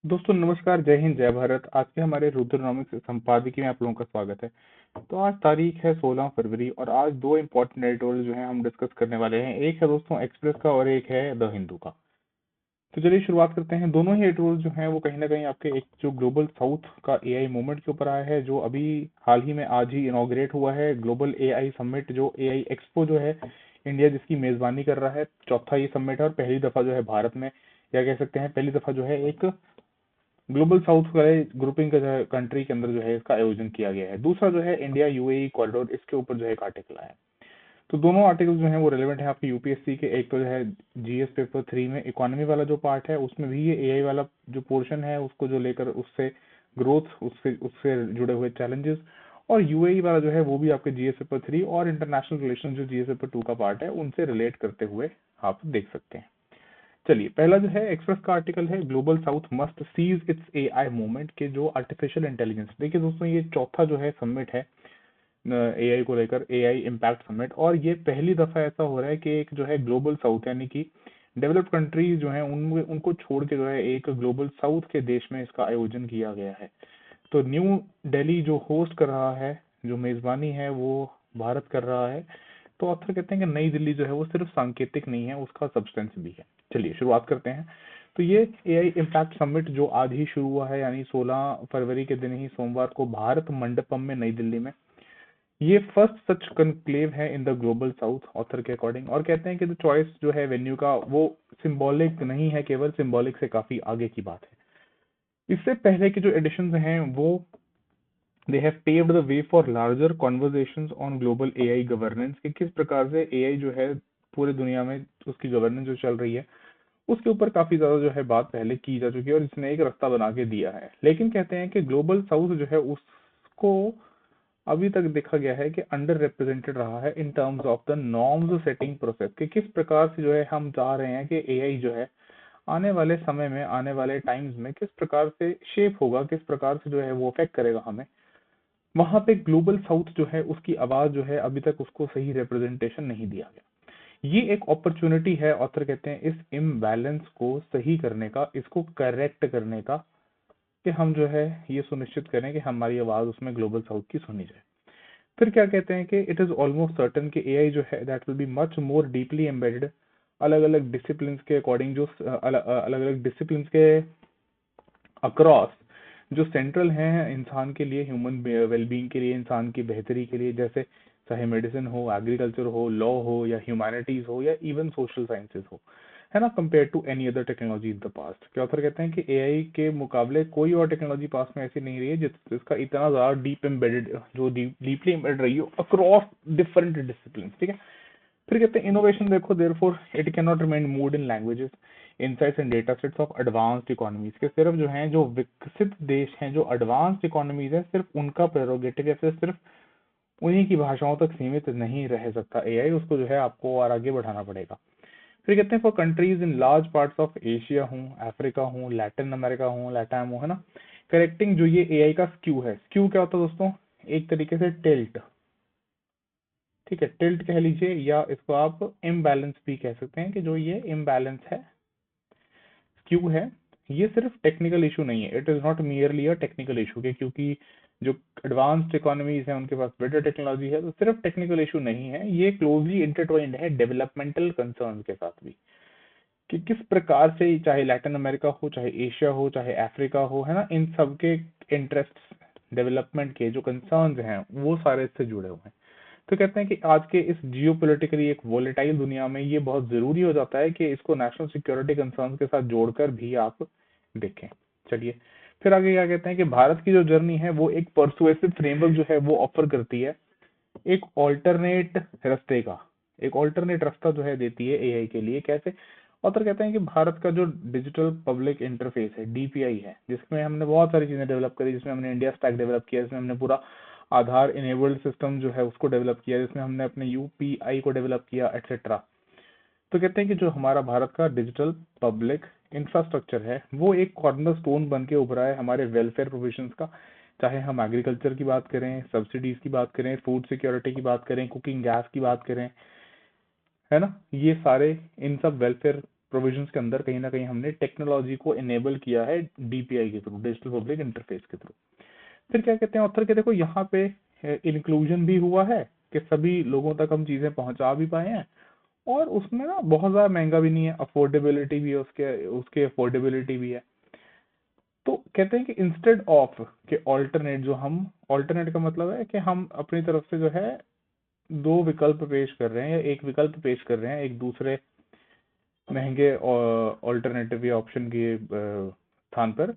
दोस्तों नमस्कार, जय हिंद, जय भारत। आज के हमारे रुद्रनॉमिक्स संपादकीय में आप लोगों का स्वागत है। तो आज तारीख है 16 फरवरी और आज दो इम्पोर्टेंट एडिटोरियल जो है हम डिस्कस करने वाले हैं। एक है दोस्तों एक्सप्रेस का और एक है द हिंदू का। तो चलिए शुरुआत करते हैं। दोनों ही एडिटोरियल जो हैं वो कहीं ना कहीं आपके एक जो ग्लोबल साउथ का एआई मूवमेंट के ऊपर आया है, जो अभी हाल ही में आज ही इनॉग्रेट हुआ है। ग्लोबल एआई समिट, जो एआई एक्सपो जो है, इंडिया जिसकी मेजबानी कर रहा है। चौथा ये समिट है और पहली दफा जो है भारत में, या कह सकते हैं पहली दफा जो है एक ग्लोबल साउथ वाले ग्रुपिंग का जो है कंट्री के अंदर जो है इसका आयोजन किया गया है। दूसरा जो है इंडिया यूएई कॉरिडोर, इसके ऊपर जो है एक आर्टिकल आया है। तो दोनों आर्टिकल जो है वो रेलेवेंट है आपके यूपीएससी के। एक तो जो है जीएस पेपर 3 में इकोनॉमी वाला जो पार्ट है, उसमें भी ये एआई वाला जो पोर्शन है उसको जो लेकर उससे ग्रोथ, उससे उससे जुड़े हुए चैलेंजेस, और यूएई वाला जो है वो भी आपके जीएस पेपर 3 और इंटरनेशनल रिलेशन जो जीएस पेपर 2 का पार्ट है उनसे रिलेट करते हुए आप देख सकते हैं। चलिए, पहला जो है एक्सप्रेस का आर्टिकल है, global south must seize its AI movement के जो आर्टिफिशियल इंटेलिजेंस। देखिए दोस्तों, ये चौथा जो है समिट है एआई को लेकर, एआई इम्पैक्ट समिट। और ये पहली दफा ऐसा हो रहा है कि एक जो है ग्लोबल साउथ यानी कि डेवलप्ड कंट्रीज जो है उनको छोड़ के जो है एक ग्लोबल साउथ के देश में इसका आयोजन किया गया है। तो न्यू दिल्ली जो होस्ट कर रहा है, जो मेजबानी है वो भारत कर रहा है। तो ऑथर कहते हैं कि नई दिल्ली जो है वो सिर्फ सांकेतिक नहीं है, उसका सब्सटेंस भी है। चलिए शुरुआत करते हैं। तो ये एआई इम्पैक्ट समिट जो आज ही शुरू हुआ है, यानी 16 फरवरी के दिन ही सोमवार को भारत मंडपम में नई दिल्ली में, ये फर्स्ट सच कनक्लेव है in the global south, author के अकॉर्डिंग। और कहते हैं कि जो चॉइस जो है वेन्यू का वो सिंबॉलिक नहीं है, केवल सिंबॉलिक से काफी आगे की बात है। इससे पहले के जो एडिशन हैं वो they have paved the way for larger conversations on global AI governance, कि किस प्रकार से एआई जो है पूरे दुनिया में उसकी गवर्नेंस जो चल रही है उसके ऊपर काफी ज्यादा जो है बात पहले की जा चुकी है और इसने एक रास्ता बना के दिया है। लेकिन कहते हैं कि ग्लोबल साउथ जो है उसको अभी तक देखा गया है कि अंडर रिप्रेजेंटेड रहा है in terms of the norms setting process, कि किस प्रकार से जो है हम चाह रहे हैं कि एआई जो है आने वाले समय में, आने वाले टाइम्स में किस प्रकार से शेप होगा, किस प्रकार से जो है वो अफेक्ट करेगा हमें। वहां पे ग्लोबल साउथ जो है उसकी आवाज जो है अभी तक उसको सही रिप्रेजेंटेशन नहीं दिया गया। ये एक अपॉर्चुनिटी है, ऑथर कहते हैं, इस इम्बैलेंस को सही करने का, इसको करेक्ट करने का, कि हम जो है ये सुनिश्चित करें कि हमारी आवाज उसमें ग्लोबल साउथ की सुनी जाए। फिर क्या कहते हैं कि इट इज ऑलमोस्ट सर्टन कि एआई जो है that will be much more deeply embedded अलग अलग डिसिप्लिन के अकॉर्डिंग, जो अलग अलग डिसिप्लिन के अक्रॉस, जो सेंट्रल हैं इंसान के लिए, ह्यूमन वेलबींग के लिए, इंसान की बेहतरी के लिए, जैसे चाहे मेडिसिन हो, एग्रीकल्चर हो, लॉ हो, या ह्यूमैनिटीज हो, या इवन सोशल साइंसेज हो, है ना, compare to any other technology in the past. क्या ऑथर कहते हैं कि एआई के मुकाबले कोई और टेक्नोलॉजी पास में ऐसी नहीं रही है जिसका इतना ज्यादा डीप एम्बेडेड, जो डीपली एम्बेडेड रही हो अक्रॉस डिफरेंट डिसिप्लिन। ठीक है। फिर कहते हैं इनोवेशन देखो, therefore it can not remain mood in languages, insights and data sets of advanced economies, के सिर्फ जो हैं, जो विकसित देश हैं, जो एडवांस्ड इकोनॉमीज हैं, सिर्फ उनका प्रेरोगेटिव है, फिर सिर्फ उन्हीं की भाषाओं तक सीमित नहीं रह सकता एआई, उसको जो है आपको और आगे बढ़ाना पड़ेगा। फिर कहते हैं for countries in large parts of Asia हूँ, अफ्रीका हूँ, लैटिन अमेरिका हूँ, लैटाम हूँ, है ना, करेक्टिंग जो ये एआई का स्क्यू है। स्क्यू क्या होता है दोस्तों? एक तरीके से टिल्ट। ठीक है, टिल्ट कह लीजिए, या इसको आप इम्बैलेंस भी कह सकते हैं, कि जो ये इम्बैलेंस है, क्यों है, ये सिर्फ टेक्निकल इशू नहीं है। It is not merely a technical issue, के क्योंकि जो एडवांस्ड इकोनॉमीज हैं उनके पास बेटर टेक्नोलॉजी है, तो सिर्फ टेक्निकल इशू नहीं है, ये क्लोजली इंटरट्वाइंड है डेवलपमेंटल कंसर्न के साथ भी, कि किस प्रकार से चाहे लैटिन अमेरिका हो, चाहे एशिया हो, चाहे अफ्रीका हो, है ना, इन सब के इंटरेस्ट, डेवलपमेंट के जो कंसर्न्स हैं वो सारे इससे जुड़े हुए हैं। तो कहते हैं कि आज के इस जियोपॉलिटिकली एक वोलेटाइल दुनिया में ये बहुत जरूरी हो जाता है कि इसको नेशनल सिक्योरिटी कंसर्न के साथ जोड़कर भी आप देखें। चलिए, फिर आगे क्या कहते हैं कि भारत की जो जर्नी है वो एक परसुएसिव फ्रेमवर्क जो है वो ऑफर करती है, एक ऑल्टरनेट रास्ते का, एक ऑल्टरनेट रास्ता जो है देती है एआई के लिए। कैसे? ऑथर कहते हैं कि भारत का जो डिजिटल पब्लिक इंटरफेस है, डीपीआई है, जिसमें हमने बहुत सारी चीजें डेवलप करी, जिसमें हमने इंडिया स्टैक डेवलप किया, जिसमें हमने पूरा आधार इनेबल्ड सिस्टम जो है उसको डेवलप किया, जिसमें हमने अपने यूपीआई को डेवलप किया, एक्सेट्रा। तो कहते हैं कि जो हमारा भारत का डिजिटल पब्लिक इंफ्रास्ट्रक्चर है वो एक कॉर्नर स्टोन बन के उभरा है हमारे वेलफेयर प्रोविजंस का। चाहे हम एग्रीकल्चर की बात करें, सब्सिडीज की बात करें, फूड सिक्योरिटी की बात करें, कुकिंग गैस की बात करें, है ना, ये सारे इन सब वेलफेयर प्रोविजंस के अंदर कहीं ना कहीं हमने टेक्नोलॉजी को इनेबल किया है डीपीआई के थ्रू, डिजिटल पब्लिक इंटरफेस के थ्रू। फिर क्या कहते हैं ऑथर के, देखो यहाँ पे इंक्लूजन भी हुआ है कि सभी लोगों तक हम चीजें पहुंचा भी पाए हैं, और उसमें ना बहुत ज्यादा महंगा भी नहीं है, अफोर्डेबिलिटी भी है, उसके उसके अफोर्डेबिलिटी भी है। तो कहते हैं कि इंस्टेड ऑफ के ऑल्टरनेट, जो हम ऑल्टरनेट का मतलब है कि हम अपनी तरफ से जो है दो विकल्प पेश कर रहे हैं या एक विकल्प पेश कर रहे हैं एक दूसरे महंगे ऑल्टरनेटिव या ऑप्शन के स्थान पर।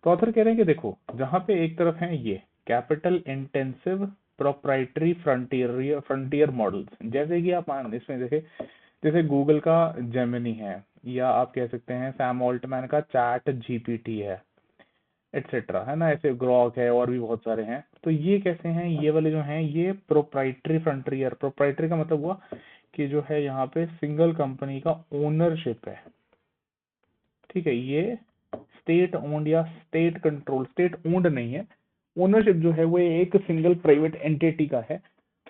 तो ऑथर कह रहे हैं कि देखो, जहां पे एक तरफ है ये capital intensive proprietary frontier models, जैसे कि आप मान इसमें देखे, जैसे गूगल का जेमिनी है, या आप कह सकते हैं सैम ऑल्टमैन का चैट जीपीटी है, एटसेट्रा, है ना, ऐसे ग्रॉक है और भी बहुत सारे हैं। तो ये कैसे हैं, ये वाले जो हैं ये प्रोप्राइटरी फ्रंटियर, प्रोप्राइटरी का मतलब हुआ कि जो है यहाँ पे सिंगल कंपनी का ओनरशिप है, ठीक है, ये स्टेट ओन्ड या स्टेट कंट्रोल, स्टेट ओन्ड नहीं है, ओनरशिप जो है वो एक सिंगल प्राइवेट एंटिटी का है।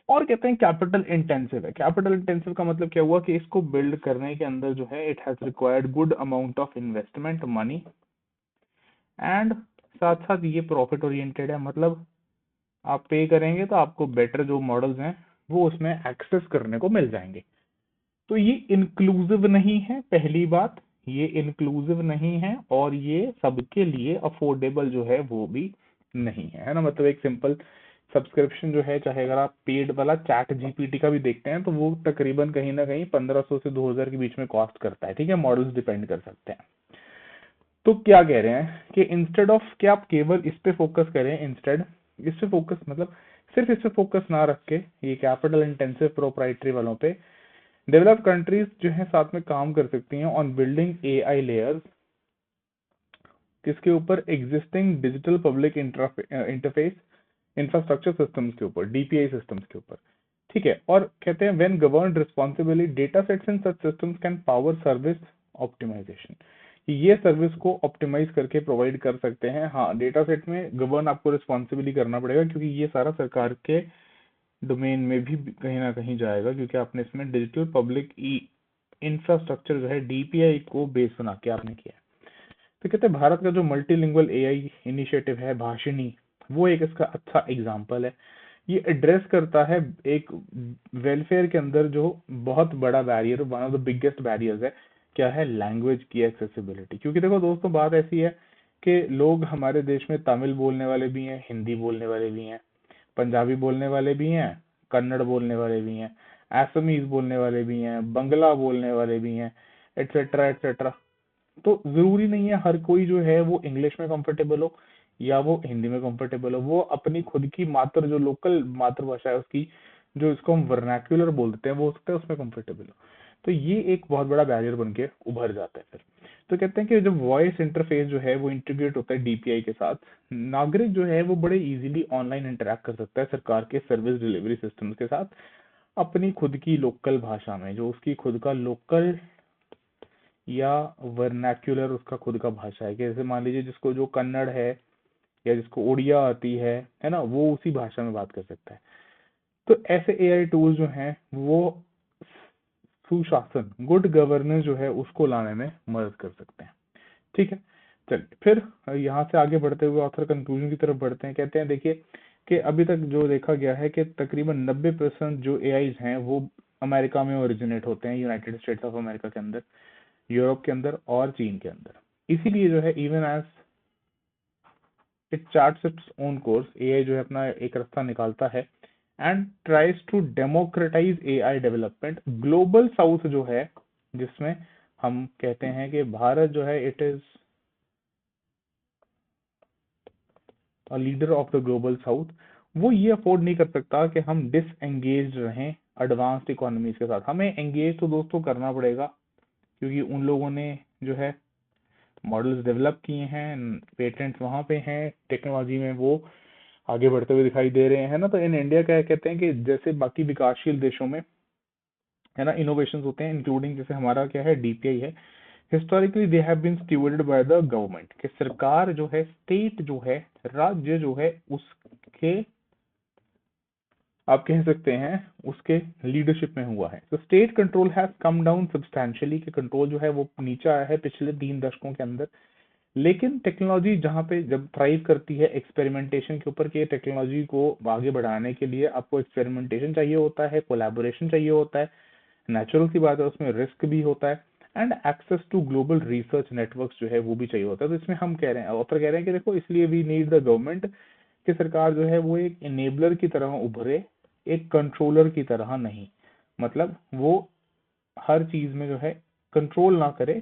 और कहते हैं कैपिटल इंटेंसिव है। कैपिटल इंटेंसिव का मतलब क्या हुआ कि इसको बिल्ड करने के अंदर जो है it has required good amount of investment money, and साथ साथ ये प्रॉफिट ओरिएंटेड है, मतलब आप पे करेंगे तो आपको बेटर जो मॉडल्स हैं वो उसमें एक्सेस करने को मिल जाएंगे। तो ये इंक्लूसिव नहीं है, पहली बात, ये इंक्लूसिव नहीं है, और ये सबके लिए अफोर्डेबल जो है वो भी नहीं है ना। मतलब एक सिंपल सब्सक्रिप्शन जो है, चाहे अगर आप पेड वाला चैट जीपीटी का भी देखते हैं तो वो तकरीबन कहीं ना कहीं 1500 से 2000 के बीच में कॉस्ट करता है, ठीक है, मॉडल्स डिपेंड कर सकते हैं। तो क्या कह रहे हैं कि इंस्टेड ऑफ कि आप केवल इस पे फोकस करें, इंस्टेड इस पे फोकस मतलब सिर्फ इस पे फोकस ना रख के ये कैपिटल इंटेंसिव प्रोप्राइटरी वालों पे, डेवलप कंट्रीज जो है साथ में काम कर सकती हैं ऑन बिल्डिंग एआई लेयर्स, किसके ऊपर, existing digital public interface infrastructure systems के ऊपर, डीपीआई सिस्टम्स के ऊपर, ठीक है। और कहते हैं when governed responsibly data sets in such systems can power service optimisation, ये सर्विस को ऑप्टिमाइज करके प्रोवाइड कर सकते हैं। हाँ, डेटा सेट में गवर्न आपको रिस्पॉन्सिबली करना पड़ेगा, क्योंकि ये सारा सरकार के डोमेन में भी कहीं ना कहीं जाएगा, क्योंकि आपने इसमें डिजिटल पब्लिक इंफ्रास्ट्रक्चर जो है डीपीआई को बेस बना के आपने किया है। तो कहते हैं भारत का जो मल्टीलिंगुअल एआई इनिशिएटिव है भाषिनी, वो एक इसका अच्छा एग्जाम्पल है। ये एड्रेस करता है एक वेलफेयर के अंदर जो बहुत बड़ा barrier, one of the biggest barriers है, क्या है, लैंग्वेज की एक्सेसिबिलिटी। क्योंकि देखो दोस्तों, बात ऐसी है कि लोग हमारे देश में तमिल बोलने वाले भी हैं, हिंदी बोलने वाले भी हैं, पंजाबी बोलने वाले भी हैं, कन्नड़ बोलने वाले भी हैं, असमीज बोलने वाले भी हैं, बंगला बोलने वाले भी हैं, एटसेट्रा एटसेट्रा। तो जरूरी नहीं है हर कोई जो है वो इंग्लिश में कंफर्टेबल हो या वो हिंदी में कंफर्टेबल हो, वो अपनी खुद की मात्र जो लोकल मातृभाषा है उसकी, जो इसको हम वर्नाक्युलर बोलते हैं, वो हो सकता है उसमें कंफर्टेबल हो। तो ये एक बहुत बड़ा बैरियर बन के उभर जाता है फिर। तो कहते हैं कि जब वॉइस इंटरफेस जो है वो इंटीग्रेट होता है डीपीआई के साथ, नागरिक जो है वो बड़े इजीली ऑनलाइन इंटरेक्ट कर सकता है सरकार के सर्विस डिलीवरी सिस्टम के साथ, अपनी खुद की लोकल भाषा में, जो उसकी खुद का लोकल या वर्नाक्युलर उसका खुद का भाषा है। कि जैसे मान लीजिए जिसको जो कन्नड़ है या जिसको उड़िया आती है ना, वो उसी भाषा में बात कर सकता है। तो ऐसे एआई टूल्स जो हैं वो सुशासन, गुड गवर्नेंस जो है उसको लाने में मदद कर सकते हैं, ठीक है। चलिए फिर यहाँ से आगे बढ़ते हुए ऑथर कंक्लूजन की तरफ बढ़ते हैं। कहते हैं देखिए कि अभी तक जो देखा गया है कि तकरीबन 90% जो एआईज हैं वो अमेरिका में ओरिजिनेट होते हैं, यूनाइटेड स्टेट्स ऑफ अमेरिका के अंदर, यूरोप के अंदर और चीन के अंदर। इसीलिए जो है even as it charts its own course, AI जो है अपना एक रास्ता निकालता है and tries to democratise AI development. Global south जो है, जिसमें हम कहते हैं कि भारत जो है it is a leader of the global south, वो ये अफोर्ड नहीं कर सकता कि हम डिसएंगेज रहें एडवांस्ड इकोनॉमीज के साथ। हमें एंगेज तो दोस्तों करना पड़ेगा, क्योंकि उन लोगों ने जो है मॉडल्स डेवलप किए हैं, पेटेंट्स वहां पे हैं, टेक्नोलॉजी में वो आगे बढ़ते हुए दिखाई दे रहे हैं ना। तो इन इंडिया क्या कहते हैं कि जैसे बाकी विकासशील देशों में है ना इनोवेशन होते हैं, इंक्लूडिंग जैसे हमारा क्या है डीपीआई है, historically they have been stewarded by the government, कि सरकार जो है, स्टेट जो है, राज्य जो है, उसके आप कह सकते हैं उसके लीडरशिप में हुआ है। तो state control has come down substantially, कि कंट्रोल जो है वो नीचे आया है पिछले 3 दशकों के अंदर। लेकिन टेक्नोलॉजी जहाँ पे जब थ्राइव करती है एक्सपेरिमेंटेशन के ऊपर, कि टेक्नोलॉजी को आगे बढ़ाने के लिए आपको एक्सपेरिमेंटेशन चाहिए होता है, कोलैबोरेशन चाहिए होता है, नेचुरल सी बात है, उसमें रिस्क भी होता है, and access to global research networks जो है वो भी चाहिए होता है। तो इसमें हम कह रहे हैं, ऑथर कह रहे हैं कि देखो इसलिए वी नीड द गवर्नमेंट, कि सरकार जो है वो एक इनेबलर की तरह उभरे, एक कंट्रोलर की तरह नहीं। मतलब वो हर चीज में जो है कंट्रोल ना करे,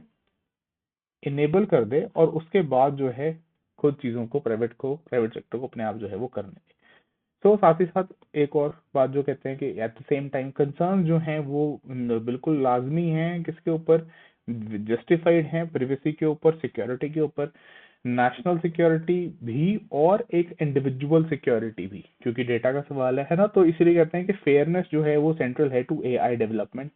इनेबल कर दे, और उसके बाद जो है खुद चीजों को प्राइवेट सेक्टर को अपने आप जो है वो करने दे। तो साथ ही साथ एक और बात जो कहते हैं कि at the same time concern जो हैं वो बिल्कुल लाजमी हैं, किसके ऊपर, जस्टिफाइड हैं, प्रिवेसी के ऊपर, सिक्योरिटी के ऊपर, नेशनल सिक्योरिटी भी और एक इंडिविजुअल सिक्योरिटी भी, क्योंकि डेटा का सवाल है ना। तो इसलिए कहते हैं कि फेयरनेस जो है वो सेंट्रल है to AI development,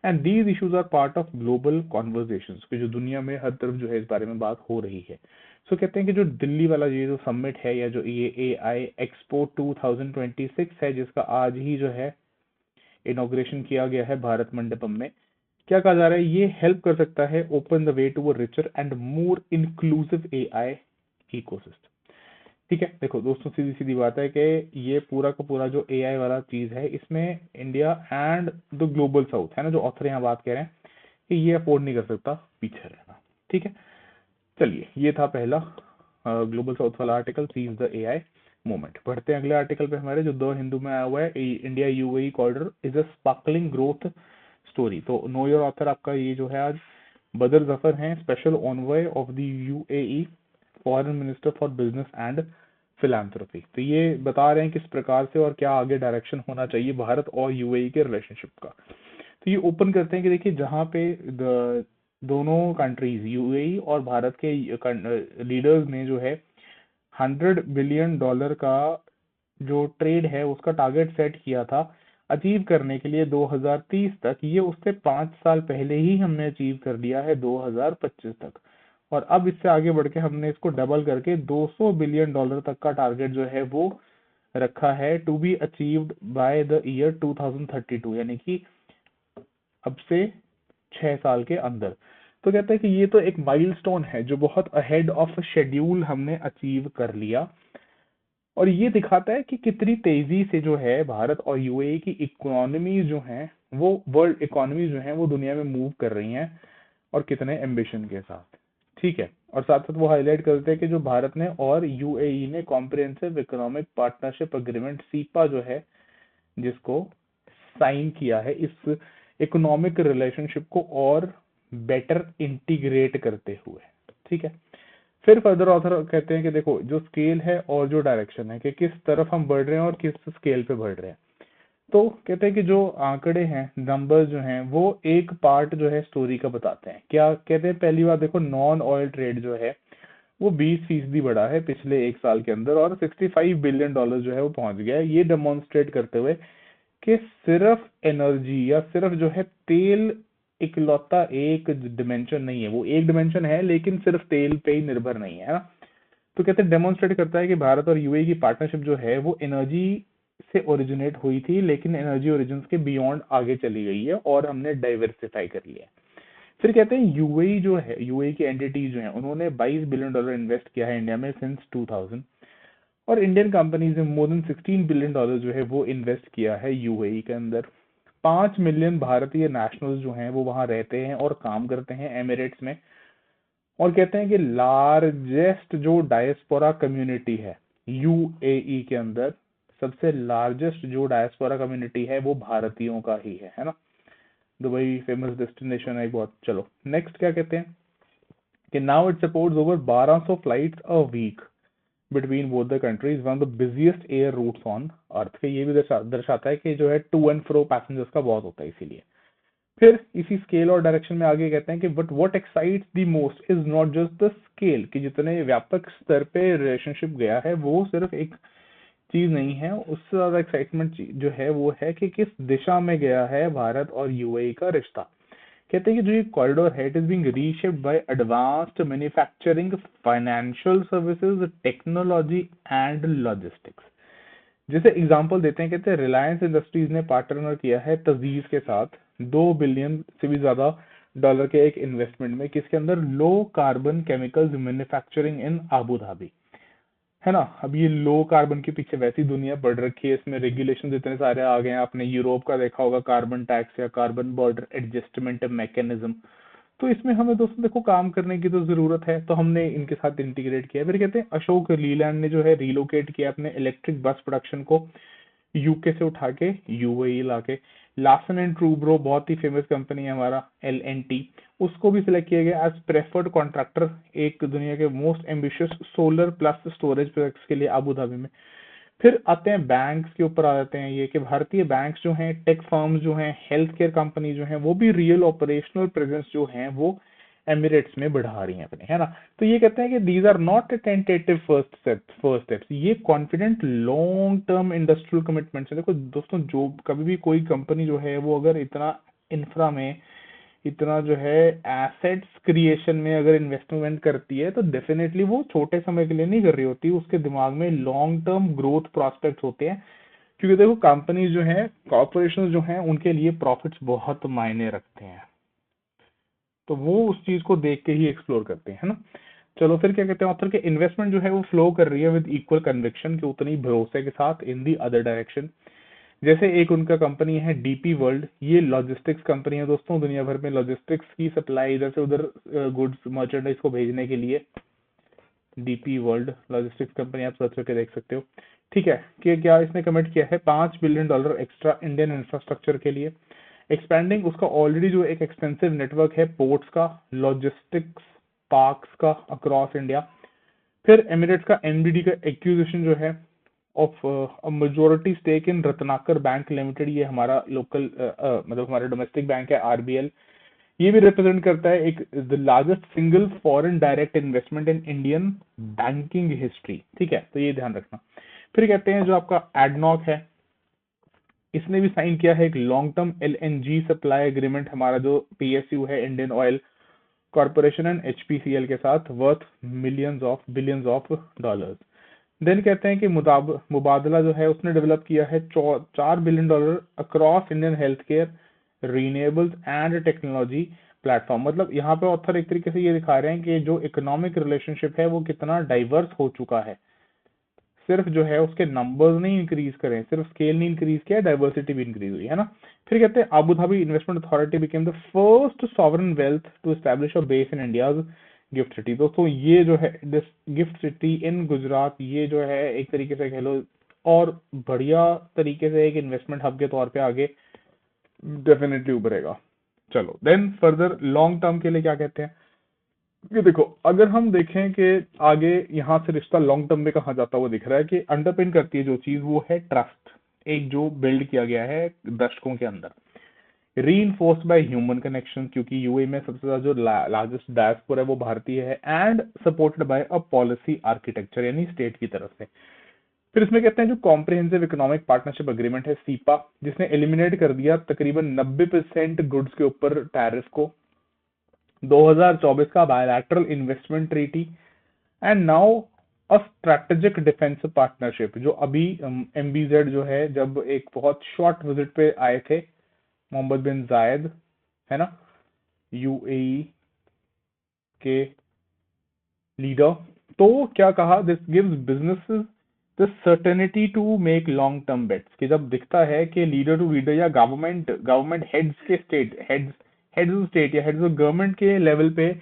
and these issues are part of global conversations, कि जो दुनिया में हर तरफ जो है इस बारे में बात हो रही है। सो कहते हैं कि जो दिल्ली वाला ये जो समिट है, या जो ये एआई एक्सपो 2026 है, जिसका आज ही जो है इनॉग्रेशन किया गया है भारत मंडपम में, क्या कहा जा रहा है, ये हेल्प कर सकता है open the way to a richer and more inclusive AI ecosystem. ठीक है, देखो दोस्तों, सीधी सीधी बात है कि ये पूरा का पूरा जो एआई वाला चीज है, इसमें India and the global south है ना, जो ऑथर यहाँ बात कह रहे हैं, कि ये अफोर्ड नहीं कर सकता पीछे रहना। ठीक है, चलिए ये था पहला ग्लोबल साउथ वाला article, seize the AI movement. बढ़ते हैं अगले आर्टिकल पे हमारे, जो द हिंदू में आया हुआ है, India UAE corridor is a sparkling growth story. तो नो योर ऑथर आपका ये जो है आज बदर जफर हैं, special envoy of the UAE foreign minister for business and philanthropy. तो ये बता रहे हैं किस प्रकार से और क्या आगे डायरेक्शन होना चाहिए भारत और यूएई के रिलेशनशिप का। तो ये ओपन करते हैं कि देखिए, जहाँ पे दोनों कंट्रीज यूएई और भारत के लीडर्स ने जो है $100 बिलियन का जो ट्रेड है उसका टारगेट सेट किया था अचीव करने के लिए 2030 तक, ये उससे 5 साल पहले ही हमने अचीव कर लिया है 2025 तक। और अब इससे आगे बढ़ के हमने इसको डबल करके $200 बिलियन तक का टारगेट जो है वो रखा है, to be achieved by the year 2032, यानी कि अब से 6 साल के अंदर। तो कहते हैं कि ये तो एक माइलस्टोन है जो बहुत अहेड ऑफ शेड्यूल हमने अचीव कर लिया, और ये दिखाता है कि कितनी तेजी से जो है भारत और यूएई की इकोनॉमी जो है वो, वर्ल्ड इकोनॉमी जो है वो दुनिया में मूव कर रही हैं, और कितने एम्बिशन के साथ। ठीक है, और साथ साथ वो हाईलाइट करते हैं कि जो भारत ने और यूएई ने comprehensive economic partnership agreement cepa जो है, जिसको साइन किया है, इस इकोनॉमिक रिलेशनशिप को और बेटर इंटीग्रेट करते हुए। ठीक है, फिर फर्दर ऑथर कहते हैं कि देखो, जो स्केल है और जो डायरेक्शन है, कि किस तरफ हम बढ़ रहे हैं और किस स्केल पे बढ़ रहे हैं। तो कहते हैं कि जो आंकड़े हैं, नंबर्स जो हैं, वो एक पार्ट जो है स्टोरी का बताते हैं। क्या कहते हैं, पहली बात देखो, नॉन ऑयल ट्रेड जो है वो 20% बढ़ा है पिछले 1 साल के अंदर, और $65 बिलियन जो है वो पहुंच गया है। ये डेमोन्स्ट्रेट करते हुए कि सिर्फ एनर्जी या सिर्फ जो है तेल इकलौता एक डिमेंशन नहीं है, वो एक डिमेंशन है लेकिन सिर्फ तेल पे ही निर्भर नहीं है ना। तो कहते हैं डेमोन्स्ट्रेट करता है कि भारत और यूएई की पार्टनरशिप जो है वो एनर्जी से ओरिजिनेट हुई थी, लेकिन एनर्जी ओरिजिन्स के बियॉन्ड आगे चली गई है, और हमने डाइवर्सिफाई कर लिया है। फिर कहते हैं यूएई जो है, यूएई की एंटिटी जो है, उन्होंने $22 बिलियन इन्वेस्ट किया है इंडिया में सिंस 2000, और इंडियन कंपनीज ने मोर देन $16 बिलियन जो है वो इन्वेस्ट किया है यूएई के अंदर। 5 मिलियन भारतीय नेशनल्स जो हैं वो वहां रहते हैं और काम करते हैं एमिरेट्स में। और कहते हैं कि लार्जेस्ट जो डायस्पोरा कम्युनिटी है यूएई के अंदर, सबसे लार्जेस्ट जो डायस्पोरा कम्युनिटी है वो भारतीयों का ही है ना। दुबई फेमस डेस्टिनेशन है बहुत। चलो नेक्स्ट क्या कहते हैं, कि now it supports over 1200 flights a week between both the countries, one of the busiest air routes on earth. के ये भी दर्शाता है कि जो है टू एंड फ्रो पैसेंजर्स का बहुत होता है इसीलिए। फिर इसी स्केल और डायरेक्शन में आगे कहते हैं कि but what excites the most is not just the scale, कि जितने व्यापक स्तर पे रिलेशनशिप गया है वो सिर्फ एक चीज नहीं है, उससे ज्यादा एक्साइटमेंट जो है वो है कि किस दिशा में गया है भारत और यूएई का रिश्ता। कहते हैं कि जो ये कॉरिडोर है, it is being reshaped by advanced manufacturing, financial services, technology and logistics. जैसे एग्जांपल देते हैं, कहते हैं रिलायंस इंडस्ट्रीज ने पार्टनर किया है तजीज के साथ 2 बिलियन से भी ज्यादा डॉलर के एक इन्वेस्टमेंट में, किसके अंदर, लो कार्बन केमिकल्स मैन्युफैक्चरिंग इन आबू धाबी, है ना। अब ये लो कार्बन के पीछे वैसी दुनिया बढ़ रखी है, इसमें रेगुलेशन इतने सारे आ गए हैं, आपने यूरोप का देखा होगा कार्बन टैक्स या कार्बन बॉर्डर एडजस्टमेंट मैकेनिज्म। तो इसमें हमें दोस्तों देखो काम करने की तो जरूरत है, तो हमने इनके साथ इंटीग्रेट किया। फिर कहते हैं अशोक लीलैंड ने जो है रिलोकेट किया अपने इलेक्ट्रिक बस प्रोडक्शन को यूके से उठा के यूएई लाके। लार्सन एंड ट्रूब्रो बहुत ही फेमस कंपनी है हमारा, एलएनटी, उसको भी सिलेक्ट किया गया एज प्रेफर्ड कॉन्ट्रैक्टर एक दुनिया के most ambitious solar plus storage projects के लिए अबू धाबी में। फिर आते हैं बैंक्स के ऊपर आ जाते हैं, ये कि भारतीय बैंक्स जो हैं, टेक फर्म्स जो हैं, हेल्थ केयर कंपनी जो हैं, वो भी रियल ऑपरेशनल प्रेजेंस जो हैं वो एमिरेट्स में बढ़ा रही हैं अपने, है ना। तो ये कहते हैं कि these are not tentative first steps, ये confident long term industrial commitments है। देखो दोस्तों, जो कभी भी कोई कंपनी जो है वो अगर इतना इंफ्रा में, इतना जो है एसेट्स क्रिएशन में अगर इन्वेस्टमेंट करती है, तो डेफिनेटली वो छोटे समय के लिए नहीं कर रही होती, उसके दिमाग में लॉन्ग टर्म ग्रोथ प्रोस्पेक्ट्स होते हैं। क्योंकि देखो कंपनीज जो हैं, कॉर्पोरेशन जो हैं, उनके लिए प्रॉफिट्स बहुत मायने रखते हैं, तो वो उस चीज को देख के ही एक्सप्लोर करते हैं, है ना। चलो फिर क्या कहते हैं ऑथर के, इन्वेस्टमेंट जो है वो फ्लो कर रही है विद इक्वल कन्विक्शन के उतनी भरोसे के साथ इन दी अदर डायरेक्शन। जैसे एक उनका कंपनी है डीपी वर्ल्ड, ये लॉजिस्टिक्स कंपनी है दोस्तों, दुनिया भर में लॉजिस्टिक्स की सप्लाई इधर से उधर गुड्स मर्चेंडाइज को भेजने के लिए। डीपी वर्ल्ड लॉजिस्टिक्स कंपनी, आप सर्च करके देख सकते हो। ठीक है, कि क्या इसने कमिट किया है $5 बिलियन एक्स्ट्रा इंडियन इंफ्रास्ट्रक्चर के लिए, एक्सपेंडिंग उसका ऑलरेडी जो एक एक्सटेंसिव नेटवर्क है पोर्ट्स का, लॉजिस्टिक्स पार्क्स का अक्रॉस इंडिया। फिर एमिरेट्स का एनबीडी का एक्विजिशन जो है of majority stake in Ratnakar bank limited, ये हमारा लोकल मतलब हमारा डोमेस्टिक बैंक है आरबीएल। ये भी रिप्रेजेंट करता है एक the largest single foreign direct investment in Indian banking history. ठीक है, तो ये ध्यान रखना। फिर कहते हैं जो आपका एडनॉक है, इसने भी साइन किया है एक long term LNG supply agreement, हमारा जो पीएसयू है Indian Oil Corporation and HPCL के साथ, worth billions of dollars. Then कहते हैं कि मुबादला जो है उसने डेवलप किया है $4 billion across Indian healthcare, renewables and technology platform. मतलब यहाँ पे ऑथर एक तरीके से ये दिखा रहे हैं कि जो इकोनॉमिक रिलेशनशिप है वो कितना डाइवर्स हो चुका है, सिर्फ जो है उसके नंबर्स नहीं इंक्रीज करें, सिर्फ स्केल नहीं इंक्रीज किया, डाइवर्सिटी भी इंक्रीज हुई, है ना। फिर कहते हैं Abu Dhabi investment authority became the first sovereign wealth to establish a base in India's GIFT City. दोस्तों ये जो है this GIFT City in Gujarat, ये जो है एक तरीके से कह लो और बढ़िया तरीके से एक इन्वेस्टमेंट हब के तौर पे आगे डेफिनेटली उभरेगा। चलो देन फर्दर लॉन्ग टर्म के लिए क्या कहते हैं, ये देखो अगर हम देखें कि आगे यहाँ से रिश्ता लॉन्ग टर्म में कहाँ जाता हुआ दिख रहा है, कि अंडरपिन करती है जो चीज वो है ट्रस्ट, एक जो बिल्ड किया गया है दशकों के अंदर, रीइंफोर्स्ड बाय ह्यूमन कनेक्शन, क्योंकि यूएई में सबसे ज्यादा जो लार्जेस्ट डायस्पोरा है वो भारतीय है, and supported by a policy architecture, यानी स्टेट की तरफ से। फिर इसमें कहते हैं जो कॉम्प्रिहेंसिव इकोनॉमिक पार्टनरशिप अग्रीमेंट है सीपा, जिसने एलिमिनेट कर दिया तकरीबन 90% गुड्स के ऊपर टैरिफ को, 2024 का bilateral investment treaty, and now a strategic defence partnership, जो अभी एमबीजेड जो है जब एक बहुत शॉर्ट विजिट पे आए थे मोहम्मद बिन जायद, है ना, यूएई के लीडर, तो क्या कहा, this gives businesses the certainty to make long term bets, कि जब दिखता है कि लीडर टू लीडर या गवर्नमेंट हेड्स के हेड्स स्टेट या हेड्स ऑफ गवर्नमेंट के लेवल पे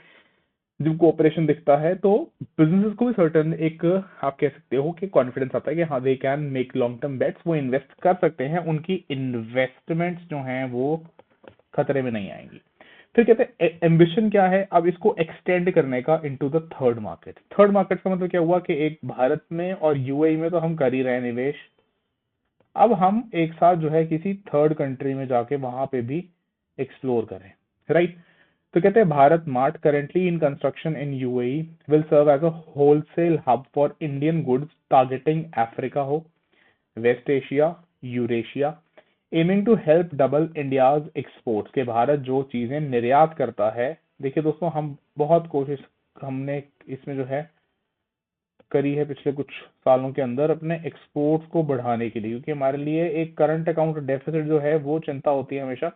जब कोऑपरेशन दिखता है, तो बिजनेसेस को भी सर्टेन एक आप कह सकते हो कि कॉन्फिडेंस आता है कि हाँ they can make long term bets, वो इन्वेस्ट कर सकते हैं, उनकी इन्वेस्टमेंट्स जो हैं वो खतरे में नहीं आएंगी। फिर कहते हैं एम्बिशन क्या है अब इसको एक्सटेंड करने का into the third market. Third market का मतलब क्या हुआ कि एक भारत में और यूएई में तो हम कर ही रहे हैं निवेश, अब हम एक साथ जो है किसी थर्ड कंट्री में जाके वहां पे भी एक्सप्लोर करें, राइट। तो कहते हैं Bharat mart currently in construction in UAE will serve as a wholesale hub for Indian goods targeting Africa हो, west Asia, Eurasia, aiming to help double India's exports, के भारत जो चीजें निर्यात करता है, देखिए दोस्तों हम बहुत कोशिश हमने इसमें जो है करी है पिछले कुछ सालों के अंदर अपने एक्सपोर्ट्स को बढ़ाने के लिए, क्योंकि हमारे लिए एक करंट अकाउंट डेफिसिट जो है वो चिंता होती है हमेशा,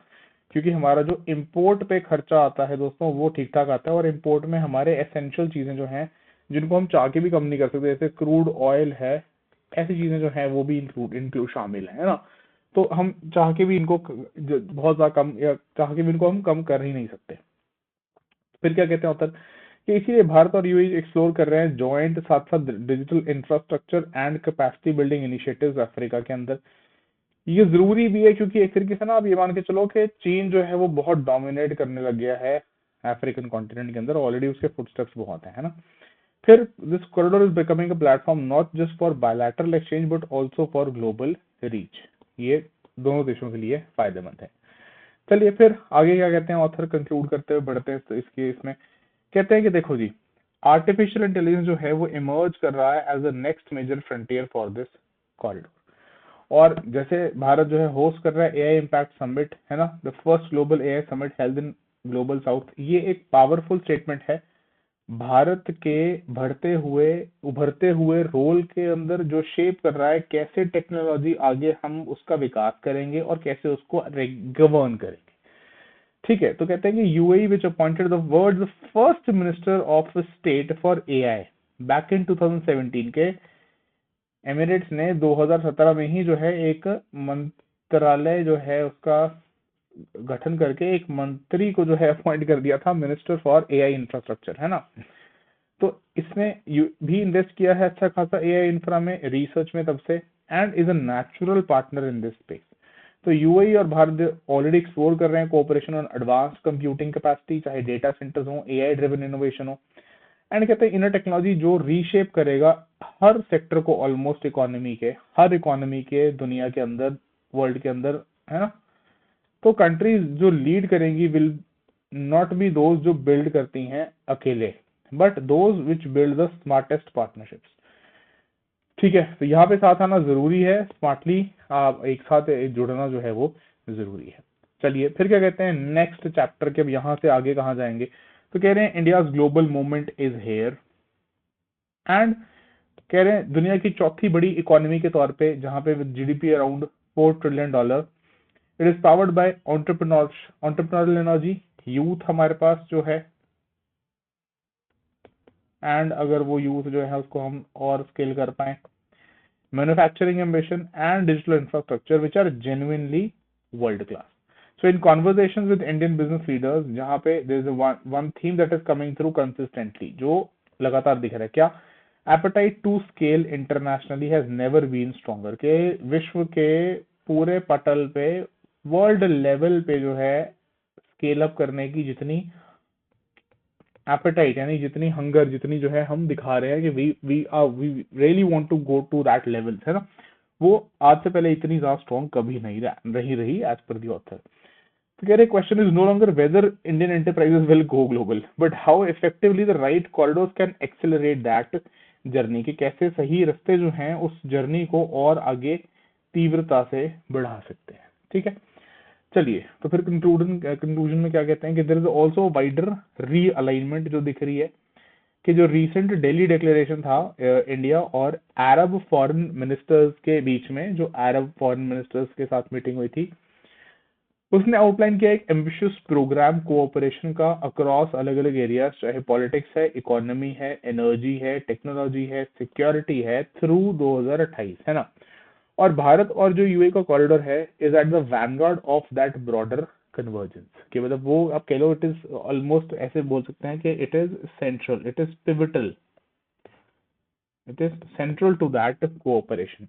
क्योंकि हमारा जो इम्पोर्ट पे खर्चा आता है दोस्तों वो ठीक ठाक आता है, और इम्पोर्ट में हमारे एसेंशियल चीजें जो हैं जिनको हम चाह के भी कम नहीं कर सकते, जैसे क्रूड ऑयल है, ऐसी चीजें जो है वो भी इंक्लूड शामिल है ना। तो हम चाह के भी इनको बहुत ज्यादा कम, या चाह के भी इनको हम कम कर ही नहीं सकते। फिर क्या कहते हैं उत्तर, कि इसीलिए भारत और यूएई एक्सप्लोर कर रहे हैं जॉइंट साथ साथ digital infrastructure and capacity building initiatives Africa के अंदर। ये जरूरी भी है, क्योंकि एक तरीके से ना आप ये मान के चलो कि चीन जो है वो बहुत डोमिनेट करने लग गया है अफ्रीकन कॉन्टिनेंट के अंदर, ऑलरेडी उसके फुटस्टेप्स बहुत है ना। फिर this corridor is becoming a platform not just for bilateral exchange but also for global reach. ये दोनों देशों के लिए फायदेमंद है। चलिए फिर आगे क्या कहते हैं ऑथर, कंक्लूड करते हुए बढ़ते हैं तो इसके इसमें कहते हैं कि देखो जी, आर्टिफिशियल इंटेलिजेंस जो है वो इमर्ज कर रहा है as the next major frontier for this corridor. और जैसे भारत जो है होस्ट कर रहा है एआई इम्पैक्ट समिट, है ना, the first global AI summit held in global south, ये एक पावरफुल स्टेटमेंट है भारत के उभरते हुए रोल के अंदर, जो शेप कर रहा है कैसे टेक्नोलॉजी आगे हम उसका विकास करेंगे और कैसे उसको गवर्न करेंगे। ठीक है, तो कहते हैं कि UAE which appointed the world's first minister of state for AI back in 2017 के एमिरेट्स ने 2017 में ही जो है एक मंत्रालय जो है उसका गठन करके एक मंत्री को जो है अपॉइंट कर दिया था मिनिस्टर फॉर एआई इंफ्रास्ट्रक्चर, है ना। तो इसने भी इन्वेस्ट किया है अच्छा खासा एआई इंफ्रा में, रिसर्च में तब से, and is a natural partner in this space. तो यूएई और भारत ऑलरेडी एक्सप्लोर कर रहे हैं cooperation on advance computing capacity, चाहे डेटा सेंटर्स हो, एआई ड्रिवन इनोवेशन हो, एंड कहते हैं इनर टेक्नोलॉजी जो रीशेप करेगा हर सेक्टर को, ऑलमोस्ट हर इकोनॉमी के दुनिया के अंदर, वर्ल्ड के अंदर, है ना। तो कंट्रीज जो लीड करेंगी विल नॉट बी दोज जो बिल्ड करती हैं अकेले, but those which build the smartest partnerships. ठीक है, तो यहाँ पे साथ आना जरूरी है, स्मार्टली एक साथ जुड़ना जो है वो जरूरी है। चलिए फिर क्या कहते हैं नेक्स्ट चैप्टर के, अब यहाँ से आगे कहाँ जाएंगे, तो कह रहे हैं India's global movement is here, and कह रहे हैं दुनिया की चौथी बड़ी इकोनॉमी के तौर पे, जहां पे with GDP around $4 trillion, it is powered by entrepreneurial energy, youth हमारे पास जो है, एंड अगर वो यूथ जो है उसको हम और स्केल कर पाए, manufacturing ambition and digital infrastructure which are genuinely world class. So in conversations with Indian business leaders, जहाँ पे there is one theme that is coming through consistently, जो लगातार दिख रहा है क्या, appetite to scale internationally has never been stronger, के विश्व के पूरे पटल पे वर्ल्ड लेवल पे जो है स्केल अप करने की जितनी एपेटाइट, यानी जितनी हंगर, जितनी जो है हम दिखा रहे हैं कि we really want to go to that level, है ना, वो आज से पहले इतनी ज्यादा स्ट्रॉन्ग कभी नहीं रही एज पर दी ऑथर। तो कह रहे question is no longer whether Indian enterprises will go global, but how effectively the right corridors can accelerate that journey, कि कैसे सही रास्ते जो हैं उस जर्नी को और आगे तीव्रता से बढ़ा सकते हैं। ठीक है, चलिए तो फिर कंक्लूजन में क्या कहते हैं कि there is also wider realignment जो दिख रही है, कि जो रीसेंट दिल्ली डिक्लेरेशन था इंडिया और अरब फॉरेन मिनिस्टर्स के बीच में, जो अरब फॉरेन मिनिस्टर्स के साथ मीटिंग हुई थी, उसने आउटलाइन किया एक एम्बिशियस प्रोग्राम कोऑपरेशन का अक्रॉस अलग अलग एरियाज, चाहे पॉलिटिक्स है, इकोनॉमी है, एनर्जी है, टेक्नोलॉजी है, सिक्योरिटी है, थ्रू 2028, है ना। और भारत और जो यूए का कॉरिडोर है is at the Vanguard of that broader convergence, कि मतलब वो आप कह लो इट इज ऑलमोस्ट ऐसे बोल सकते हैं कि it is central, it is pivotal, it is central to that cooperation.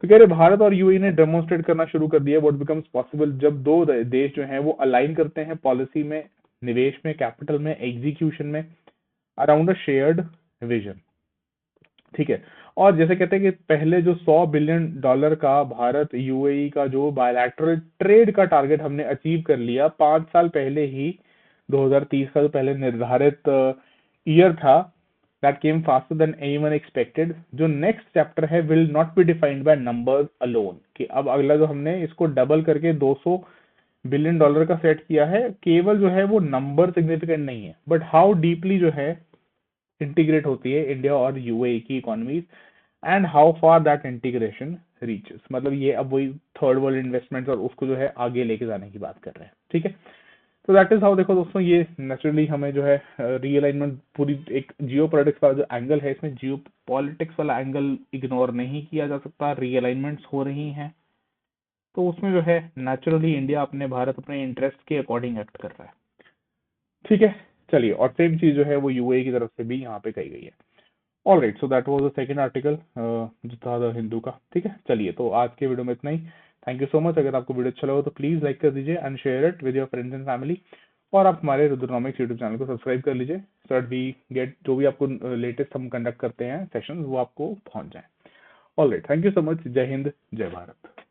तो कह रहे भारत और यूएई ने डेमोन्स्ट्रेट करना शुरू कर दिया व्हाट बिकम्स पॉसिबल जब दो देश जो हैं वो अलाइन करते हैं पॉलिसी में, निवेश में, कैपिटल में, एग्जीक्यूशन में, अराउंड अ शेयर्ड विजन। ठीक है, और जैसे कहते हैं कि पहले जो $100 बिलियन का भारत यूएई का जो बायलैटरल ट्रेड का टारगेट हमने अचीव कर लिया 5 साल पहले ही, 2030 का जो पहले निर्धारित ईयर था, that came faster than anyone expected। जो नेक्स्ट चैप्टर है will not be defined by numbers alone, कि अब अगला जो हमने इसको डबल करके $200 बिलियन का सेट किया है, केवल जो है वो नंबर सिग्निफिकेंट नहीं है, बट हाउ डीपली जो है इंटीग्रेट होती है इंडिया और यूएई की economies, and how far that integration reaches. मतलब ये अब वही थर्ड वर्ल्ड इन्वेस्टमेंट्स और उसको जो है आगे लेके जाने की बात कर रहे हैं, ठीक है। तो दैट इज हाउ, देखो दोस्तों, ये नेचुरली हमें जो है रीअलाइनमेंट पूरी एक जियो पॉलिटिक्स वाला जो एंगल है, इसमें जियो पॉलिटिक्स वाला एंगल इग्नोर नहीं किया जा सकता। रीअलाइनमेंट्स हो रही हैं तो उसमें जो है नेचुरली इंडिया अपने भारत अपने इंटरेस्ट के अकॉर्डिंग एक्ट कर रहा है, ठीक है। चलिए, और सेम चीज जो है वो यूएई की तरफ से भी यहाँ पे कही गई है। All right, so that was the second article जो था द हिंदू का, ठीक है। चलिए, तो आज के वीडियो में इतना ही। Thank you so much. अगर आपको वीडियो अच्छा लगा तो प्लीज लाइक कर दीजिए and share it with your friends and family, और आप हमारे रुद्रनॉमिक्स यूट्यूब चैनल को सब्सक्राइब कर लीजिए सो दैट वी गेट जो भी आपको लेटेस्ट हम कंडक्ट करते हैं सेशन वो आपको पहुंच जाए। All right, thank you so much. जय हिंद, जय भारत।